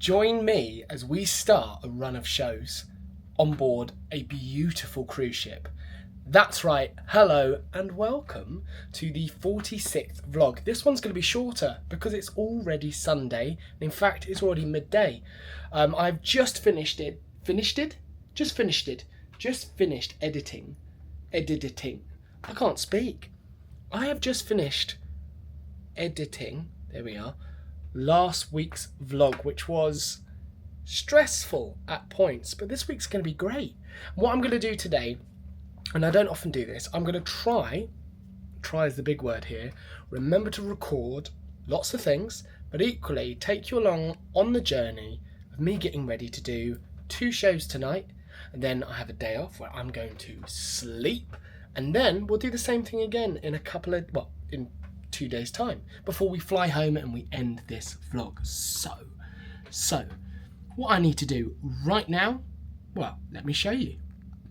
Join me as we start a run of shows on board a beautiful cruise ship. That's right, hello and welcome to the 46th vlog. This one's going to be shorter because it's already Sunday. In fact, it's already midday. I've just finished editing. I can't speak. I have just finished editing, there we are, last week's vlog, which was stressful at points, but this week's going to be great. What I'm going to do today, and I don't often do this, I'm going to try is the big word here, remember to record lots of things, but equally take you along on the journey of me getting ready to do 2 shows tonight, and then I have a day off where I'm going to sleep, and then we'll do the same thing again in in 2 days time before we fly home and we end this vlog. So what I need to do right now, well, let me show you.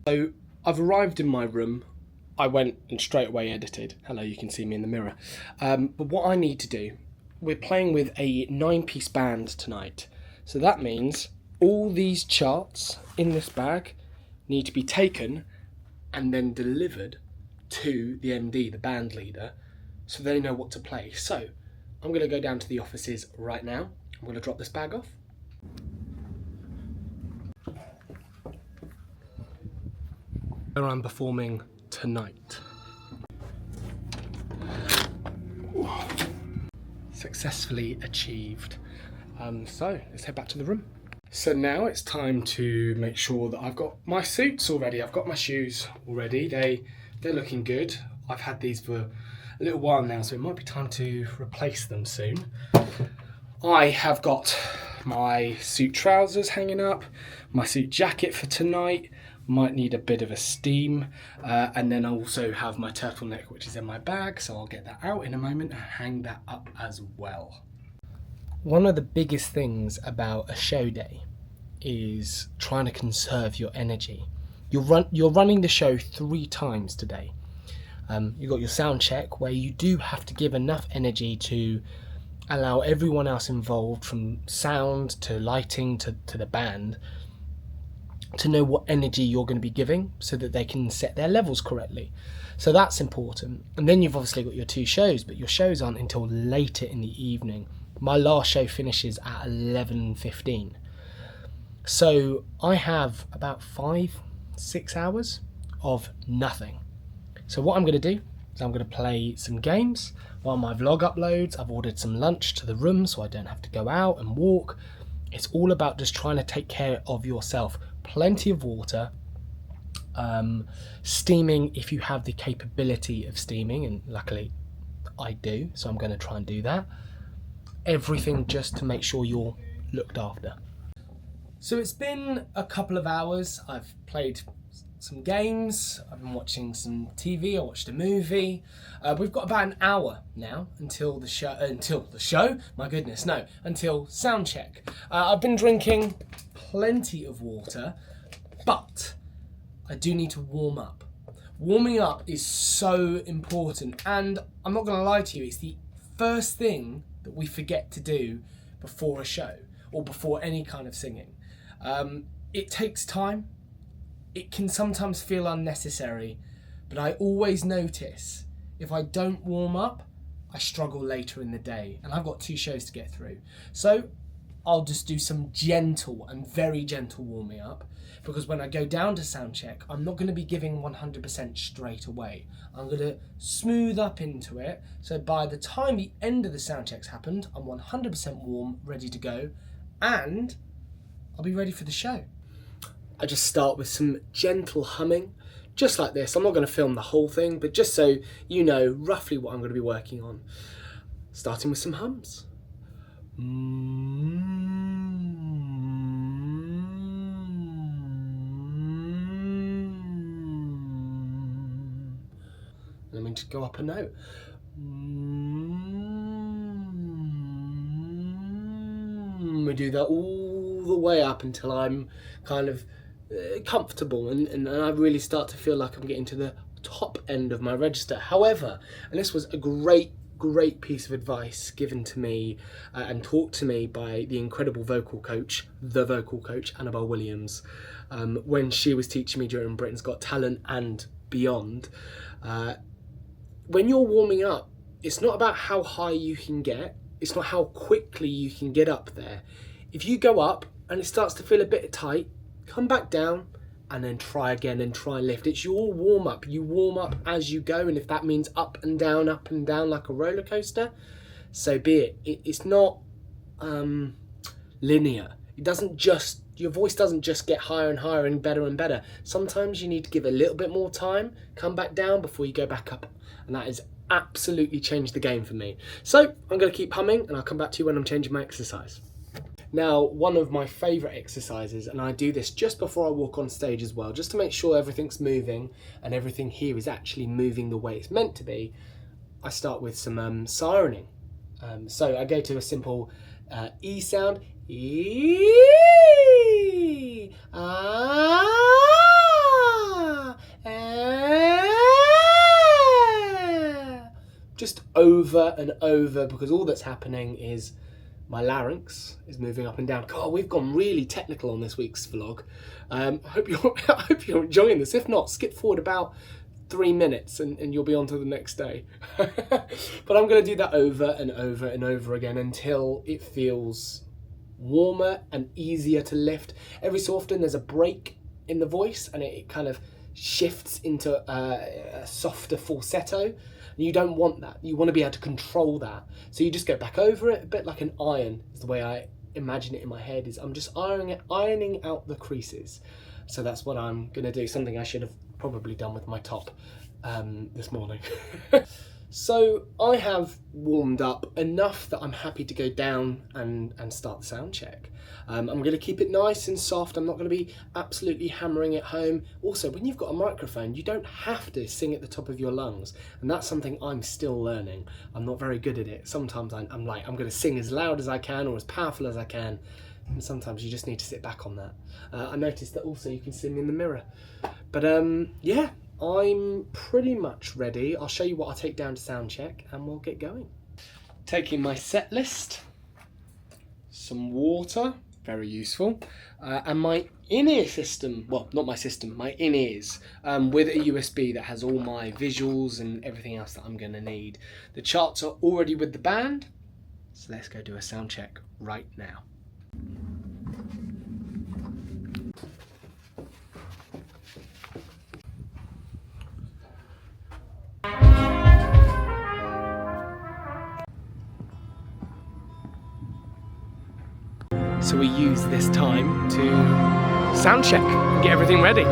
So I've arrived in my room. I went and straight away edited. Hello, you can see me in the mirror. But what I need to do, we're playing with a 9-piece band tonight. So that means all these charts in this bag need to be taken and then delivered to the MD, the band leader, so they know what to play. So I'm going to go down to the offices right now. I'm going to drop this bag off. Where I'm performing tonight. Successfully achieved. So let's head back to the room. So now it's time to make sure that I've got my suits already. I've got my shoes already. They're looking good. I've had these for a little while now, so it might be time to replace them soon. I have got my suit trousers hanging up, my suit jacket for tonight. Might need a bit of a steam, and then I also have my turtleneck, which is in my bag, so I'll get that out in a moment and hang that up as well. One of the biggest things about a show day is trying to conserve your energy. You're running the show 3 times today. You've got your sound check, where you do have to give enough energy to allow everyone else involved, from sound to lighting to the band, to know what energy you're going to be giving so that they can set their levels correctly. So that's important. And then you've obviously got your 2 shows, but your shows aren't until later in the evening. My last show finishes at 11:15. So I have about 5-6 hours of nothing. So what I'm going to do is I'm going to play some games while my vlog uploads. I've ordered some lunch to the room so I don't have to go out and walk. It's all about just trying to take care of yourself. Plenty of water, steaming if you have the capability of steaming, and luckily I do, so I'm going to try and do that. Everything just to make sure you're looked after. So it's been a couple of hours. I've played some games, I've been watching some TV, I watched a movie. We've got about an hour now until the show, my goodness, no, until sound check. I've been drinking plenty of water, but I do need to warm up. Warming up is so important, and I'm not going to lie to you, it's the first thing that we forget to do before a show or before any kind of singing. It takes time. It can sometimes feel unnecessary, but I always notice if I don't warm up, I struggle later in the day, and I've got 2 shows to get through. So I'll just do some gentle and very gentle warming up, because when I go down to sound check, I'm not going to be giving 100% straight away. I'm going to smooth up into it, so by the time the end of the sound check's happened, I'm 100% warm, ready to go, and I'll be ready for the show. I just start with some gentle humming, just like this. I'm not going to film the whole thing, but just so you know roughly what I'm going to be working on. Starting with some hums. Let me just go up a note. We do that all the way up until I'm kind of comfortable and I really start to feel like I'm getting to the top end of my register. However, and this was a great great piece of advice given to me and taught to me by the incredible vocal coach, Annabelle Williams, when she was teaching me during Britain's Got Talent and beyond. When you're warming up, it's not about how high you can get, it's not how quickly you can get up there. If you go up and it starts to feel a bit tight, come back down and then try again and try and lift. It's your warm up. You warm up as you go, and if that means up and down like a roller coaster, so be it. It's not linear. It doesn't just, your voice doesn't just get higher and higher and better. Sometimes you need to give a little bit more time, come back down before you go back up, and that has absolutely changed the game for me. So I'm going to keep humming, and I'll come back to you when I'm changing my exercise. Now, one of my favourite exercises, and I do this just before I walk on stage as well, just to make sure everything's moving and everything here is actually moving the way it's meant to be, I start with some sirening. So I go to a simple E sound, E, ah, just over and over, because all that's happening is my larynx is moving up and down. God, we've gone really technical on this week's vlog. I hope you're enjoying this. If not, skip forward about 3 minutes and you'll be on to the next day. But I'm going to do that over and over and over again until it feels warmer and easier to lift. Every so often there's a break in the voice and it kind of shifts into a softer falsetto. You don't want that. You want to be able to control that. So you just go back over it, a bit like an iron is the way I imagine it in my head. Is I'm just ironing out the creases. So that's what I'm going to do, something I should have probably done with my top this morning. So I have warmed up enough that I'm happy to go down and start the sound check. I'm going to keep it nice and soft. I'm not going to be absolutely hammering it home. Also, when you've got a microphone, you don't have to sing at the top of your lungs. And that's something I'm still learning. I'm not very good at it. Sometimes I'm going to sing as loud as I can or as powerful as I can. And sometimes you just need to sit back on that. I noticed that also you can sing in the mirror. But yeah, I'm pretty much ready. I'll show you what I take down to sound check and we'll get going. Taking my set list, some water, very useful, and my in-ear system, well, not my system, my in-ears, with a USB that has all my visuals and everything else that I'm going to need. The charts are already with the band, so let's go do a sound check right now. So we use this time to sound check and get everything ready.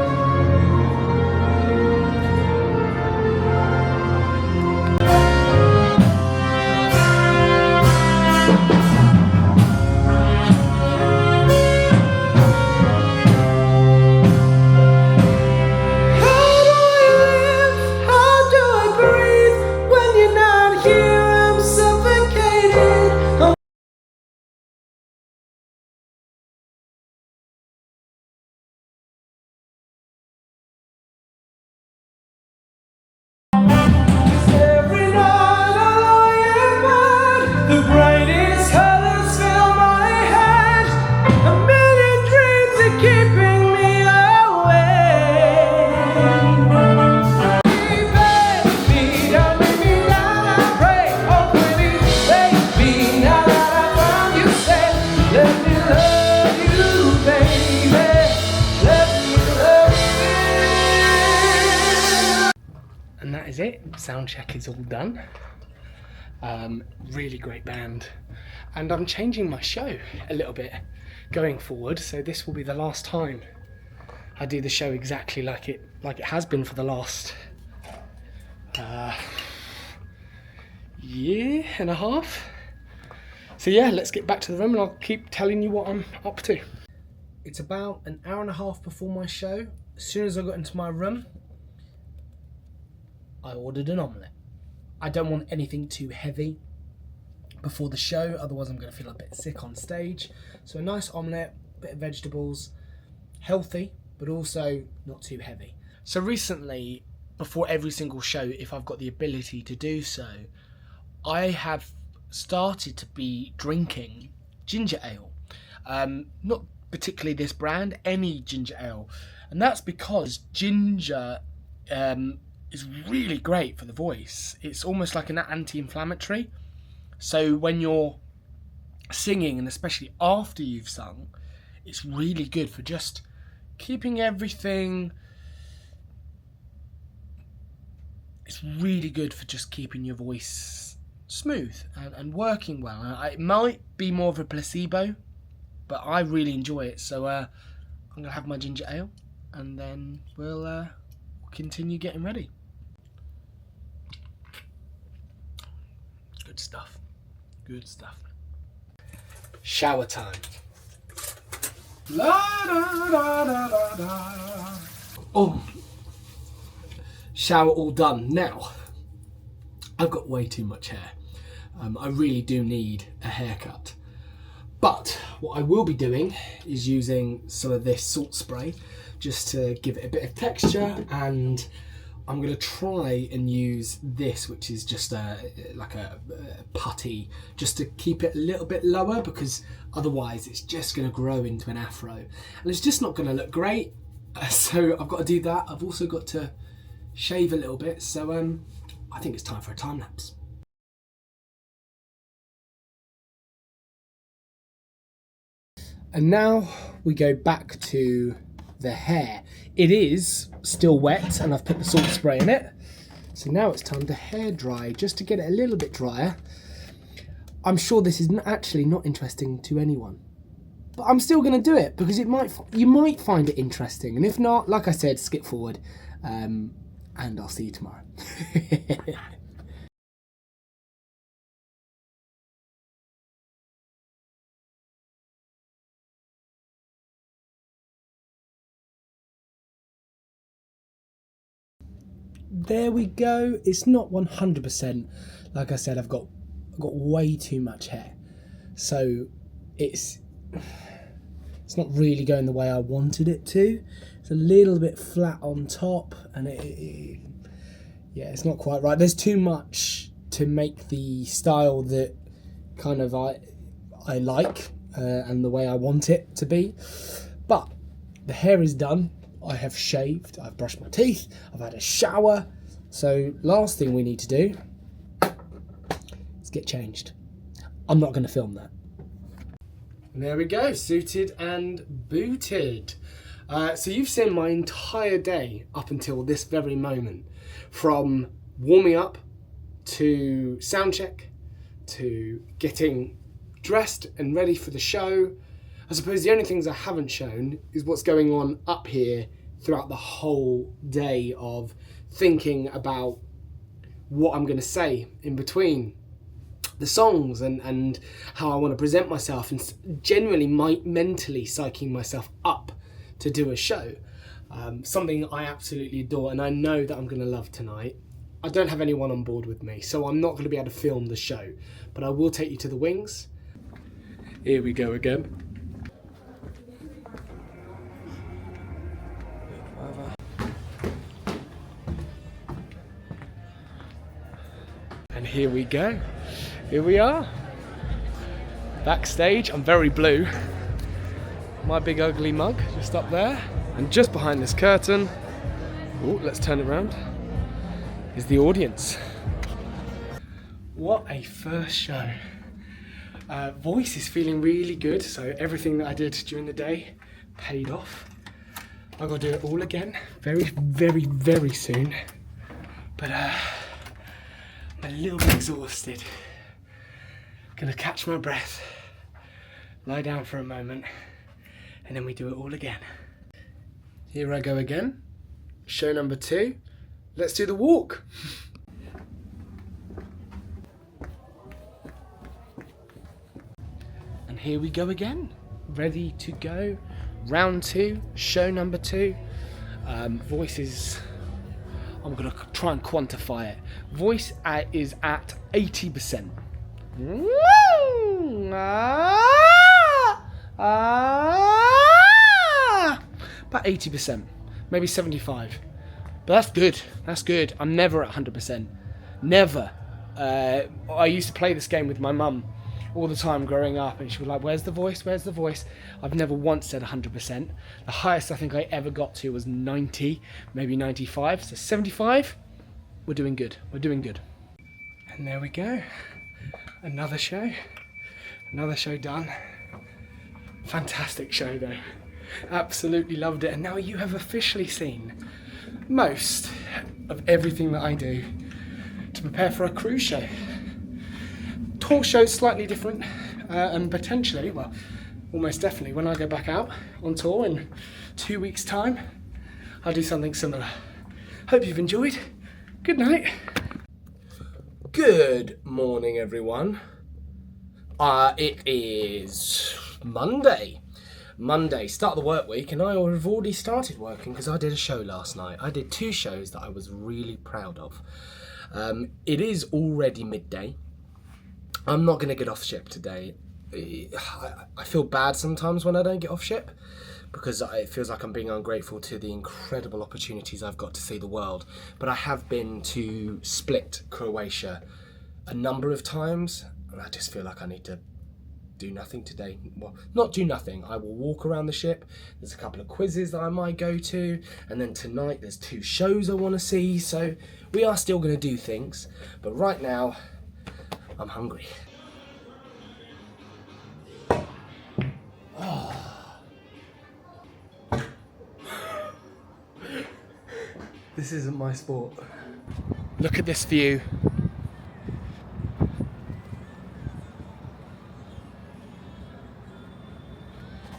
And that is it. Sound check is all done. Really great band. And I'm changing my show a little bit going forward, so this will be the last time I do the show exactly like it has been for the last year and a half. So yeah, let's get back to the room and I'll keep telling you what I'm up to. It's about an hour and a half before my show. As soon as I got into my room, I ordered an omelette. I don't want anything too heavy before the show, otherwise I'm going to feel a bit sick on stage. So a nice omelette, bit of vegetables, healthy, but also not too heavy. So recently, before every single show, if I've got the ability to do so, I have started to be drinking ginger ale. Not particularly this brand, any ginger ale. And that's because ginger is really great for the voice. It's almost like an anti-inflammatory. So when you're singing, and especially after you've sung, it's really good for just keeping everything. It's really good for just keeping your voice smooth and working well. It might be more of a placebo, but I really enjoy it. So I'm gonna have my ginger ale, and then we'll continue getting ready. Good stuff. Good stuff. Shower time. La, da, da, da, da, da. Oh, shower all done. Now, I've got way too much hair. I really do need a haircut. But what I will be doing is using some of this salt spray just to give it a bit of texture, and I'm going to try and use this, which is just like a putty, just to keep it a little bit lower, because otherwise it's just going to grow into an afro and it's just not going to look great. So I've got to do that. I've also got to shave a little bit, so I think it's time for a time lapse. And now we go back to the hair. It is still wet and I've put the salt spray in it. So now it's time to hair dry, just to get it a little bit drier. I'm sure this is actually not interesting to anyone, but I'm still going to do it because you might find it interesting. And if not, like I said, skip forward, and I'll see you tomorrow. There we go. It's not 100%. Like I said, I've got way too much hair, so it's not really going the way I wanted it to. It's a little bit flat on top, and yeah, it's not quite right. There's too much to make the style that kind of I like and the way I want it to be. But the hair is done. I have shaved, I've brushed my teeth, I've had a shower. So last thing we need to do is get changed. I'm not going to film that. And there we go, suited and booted. So you've seen my entire day up until this very moment. From warming up, to sound check, to getting dressed and ready for the show. I suppose the only things I haven't shown is what's going on up here throughout the whole day of thinking about what I'm going to say in between the songs and how I want to present myself, and generally mentally psyching myself up to do a show. Something I absolutely adore, and I know that I'm going to love tonight. I don't have anyone on board with me, so I'm not going to be able to film the show, but I will take you to the wings. Here we go again. And here we go. Here we are. Backstage. I'm very blue. My big ugly mug just up there. And just behind this curtain, oh, let's turn it around, is the audience. What a first show. Voice is feeling really good, so everything that I did during the day paid off. I've got to do it all again very, very, very soon. But I'm a little bit exhausted. Gonna catch my breath, lie down for a moment, and then we do it all again. Here I go again. Show number 2. Let's do the walk. And here we go again. Ready to go. Round 2, show number 2. Voice is, I'm going to try and quantify it. Voice is at 80%. About 80%, maybe 75. But that's good. That's good. I'm never at 100%. Never I used to play this game with my mum all the time growing up, and she was like, where's the voice, where's the voice? I've never once said 100%. The highest I think I ever got to was 90, maybe 95, so 75. We're doing good, we're doing good. And there we go, another show done. Fantastic show though, absolutely loved it. And now you have officially seen most of everything that I do to prepare for a cruise show. Tour show's slightly different, and potentially, well, almost definitely, when I go back out on tour in 2 weeks' time, I'll do something similar. Hope you've enjoyed. Good night. Good morning, everyone. It is Monday, start of the work week, and I have already started working because I did a show last night. I did 2 shows that I was really proud of. It is already midday. I'm not going to get off ship today. I feel bad sometimes when I don't get off ship because it feels like I'm being ungrateful to the incredible opportunities I've got to see the world. But I have been to Split, Croatia a number of times, and I just feel like I need to do nothing today. Well, not do nothing. I will walk around the ship. There's a couple of quizzes that I might go to, and then tonight there's 2 shows I want to see, so we are still going to do things. But right now, I'm hungry. Oh. This isn't my sport. Look at this view.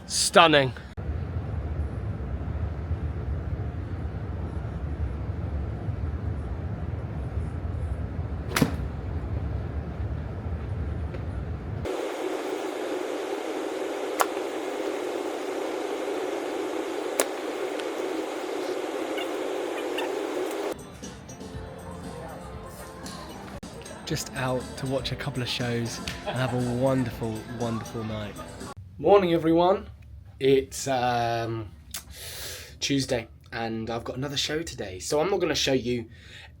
Stunning. Just out to watch a couple of shows and have a wonderful, wonderful night. Morning, everyone. It's Tuesday and I've got another show today. So I'm not going to show you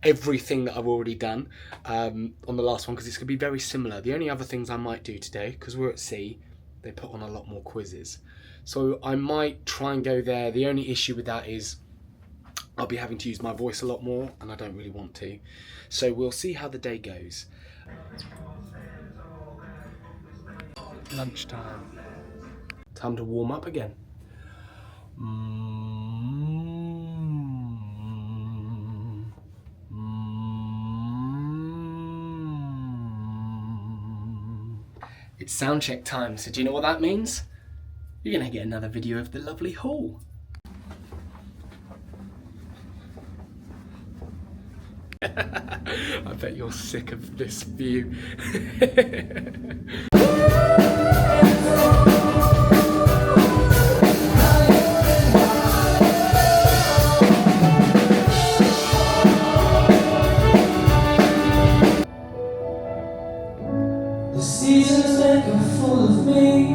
everything that I've already done on the last one because it's going to be very similar. The only other things I might do today, because we're at sea, they put on a lot more quizzes. So I might try and go there. The only issue with that is I'll be having to use my voice a lot more and I don't really want to. So we'll see how the day goes. Lunchtime. Time to warm up again. It's sound check time, so do you know what that means? You're gonna get another video of the lovely hall. I bet you're sick of this view. The seasons make a fool of me.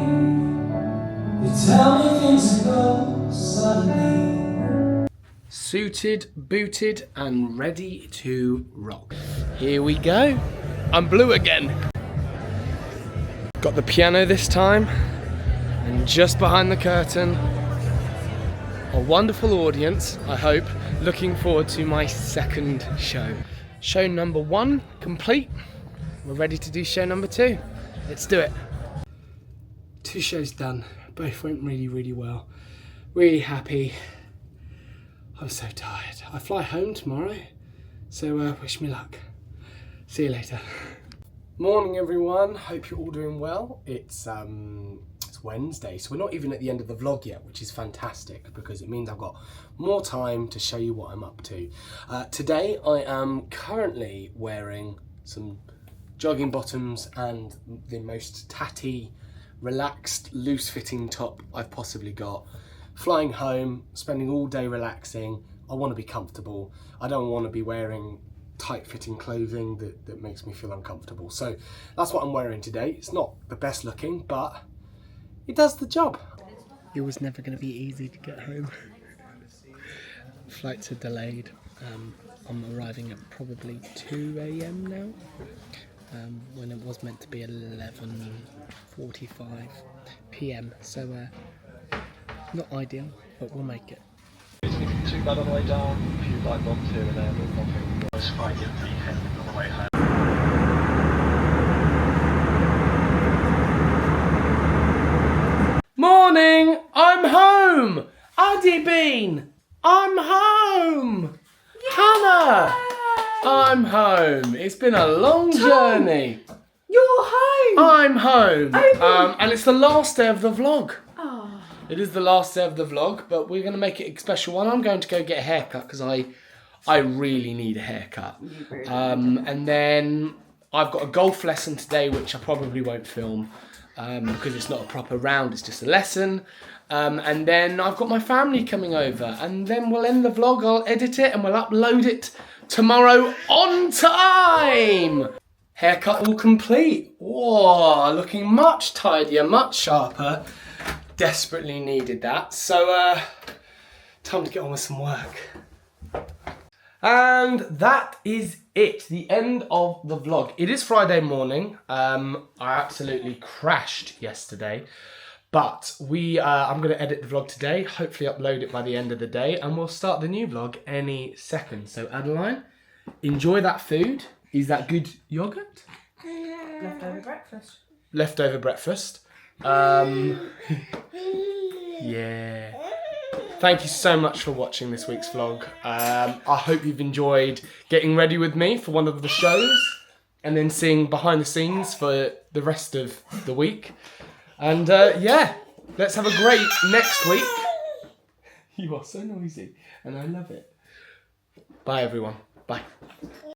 They tell me things go suddenly. Suited, booted, and ready to rock. Here we go. I'm blue again. Got the piano this time, and just behind the curtain, a wonderful audience, I hope, looking forward to my second show. Show number 1 complete. We're ready to do show number 2. Let's do it. 2 shows done. Both went really, really well. Really happy. I'm so tired. I fly home tomorrow, so wish me luck. See you later. Morning, everyone. Hope you're all doing well. It's Wednesday, so we're not even at the end of the vlog yet, which is fantastic because it means I've got more time to show you what I'm up to. Today, I am currently wearing some jogging bottoms and the most tatty, relaxed, loose-fitting top I've possibly got. Flying home, spending all day relaxing. I want to be comfortable. I don't want to be wearing tight-fitting clothing that makes me feel uncomfortable. So that's what I'm wearing today. It's not the best looking, but it does the job. It was never going to be easy to get home. Flights are delayed. I'm arriving at probably 2 a.m. now, when it was meant to be 11:45 p.m. So not ideal, but we'll make it. It's not too bad on the way down. A few light bumps here and there, but nothing was fine yet the weekend on the way home. Morning! I'm home! Addy Bean! I'm home! Hannah! I'm home. It's been a long journey. You're home! I'm home. And it's the last day of the vlog. Oh. It is the last day of the vlog, but we're going to make it a special one. I'm going to go get a haircut because I really need a haircut. And then I've got a golf lesson today, which I probably won't film because it's not a proper round, it's just a lesson. And then I've got my family coming over, and then we'll end the vlog. I'll edit it and we'll upload it tomorrow on time. Haircut all complete. Whoa, looking much tidier, much sharper. Desperately needed that. So, time to get on with some work. And that is it, the end of the vlog. It is Friday morning. I absolutely crashed yesterday, but I'm going to edit the vlog today, hopefully upload it by the end of the day, and we'll start the new vlog any second. So Adeline, enjoy that food. Is that good yogurt? Leftover breakfast. Leftover breakfast. Yeah. Thank you so much for watching this week's vlog. I hope you've enjoyed getting ready with me for one of the shows and then seeing behind the scenes for the rest of the week. And yeah, let's have a great next week. You are so noisy and I love it. Bye everyone. Bye.